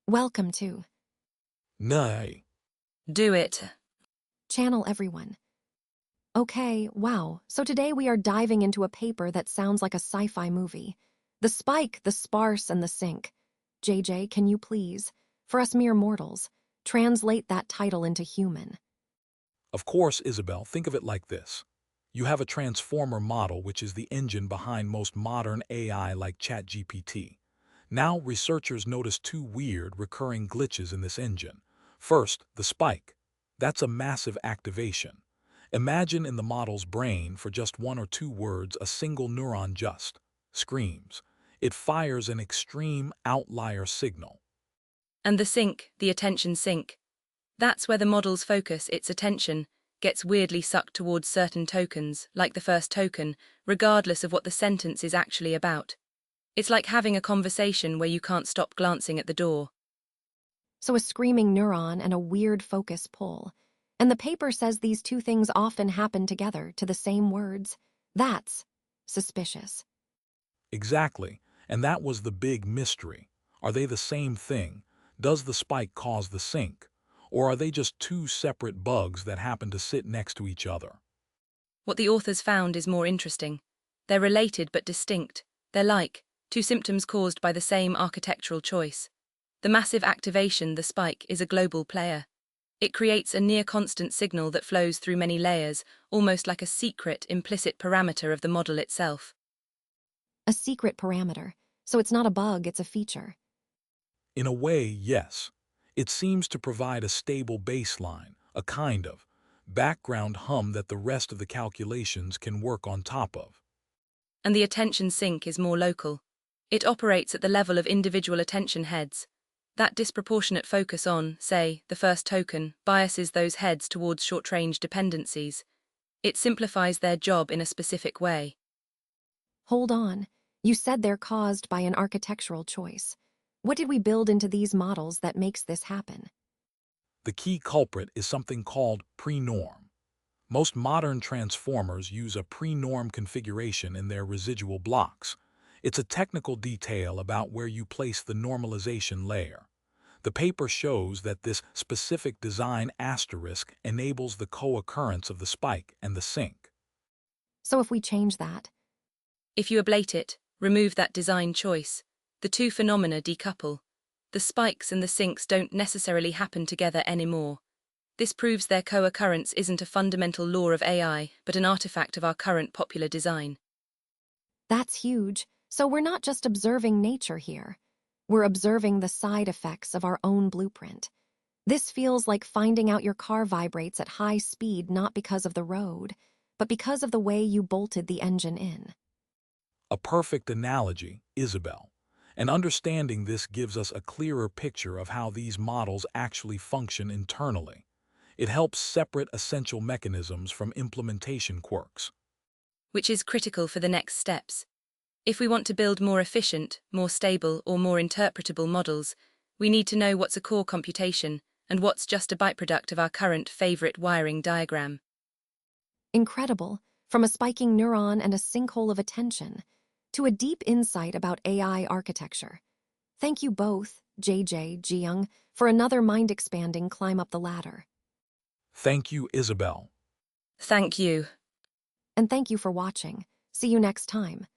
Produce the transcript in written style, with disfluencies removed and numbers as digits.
Welcome to Nay. Do it. Channel Everyone. Okay, wow. So today we are diving into a paper that sounds like a sci-fi movie. The Spike, the Sparse, and the Sink. JJ, can you please, for us mere mortals, translate that title into human? Of course, Isabel, think of it like this. You have a transformer model, which is the engine behind most modern AI like ChatGPT. Now, researchers notice two weird, recurring glitches in this engine. First, the spike. That's a massive activation. Imagine in the model's brain, for just one or two words, a single neuron just screams. It fires an extreme outlier signal. And the sink, the attention sink. That's where the model's focus, its attention, gets weirdly sucked towards certain tokens, like the first token, regardless of what the sentence is actually about. It's like having a conversation where you can't stop glancing at the door. So a screaming neuron and a weird focus pull. And the paper says these two things often happen together to the same words. That's suspicious. Exactly, and that was the big mystery. Are they the same thing? Does the spike cause the sink? Or are they just two separate bugs that happen to sit next to each other? What the authors found is more interesting. They're related but distinct. They're like two symptoms caused by the same architectural choice. The massive activation, the spike, is a global player. It creates a near-constant signal that flows through many layers, almost like a secret, implicit parameter of the model itself. A secret parameter. So it's not a bug, it's a feature. In a way, yes. It seems to provide a stable baseline, a kind of background hum that the rest of the calculations can work on top of. And the attention sink is more local. It operates at the level of individual attention heads. That disproportionate focus on, say, the first token, biases those heads towards short-range dependencies. It simplifies their job in a specific way. Hold on. You said they're caused by an architectural choice. What did we build into these models that makes this happen? The key culprit is something called prenorm. Most modern transformers use a prenorm configuration in their residual blocks. It's a technical detail about where you place the normalization layer. The paper shows that this specific design asterisk enables the co-occurrence of the spike and the sink. So if we change that, If you ablate it, remove that design choice, the two phenomena decouple. The spikes and the sinks don't necessarily happen together anymore. This proves their co-occurrence isn't a fundamental law of AI, but an artifact of our current popular design. that's huge. So we're not just observing nature here. We're observing the side effects of our own blueprint. This feels like finding out your car vibrates at high speed not because of the road, but because of the way you bolted the engine in. A perfect analogy, Isabel. And understanding this gives us a clearer picture of how these models actually function internally. It helps separate essential mechanisms from implementation quirks. Which is critical for the next steps. If we want to build more efficient, more stable, or more interpretable models, we need to know what's a core computation and what's just a byproduct of our current favorite wiring diagram. Incredible, from a spiking neuron and a sinkhole of attention, to a deep insight about AI architecture. Thank you both, JJ, Jiyoung, for another mind-expanding climb up the ladder. Thank you, Isabel. Thank you. And thank you for watching. See you next time.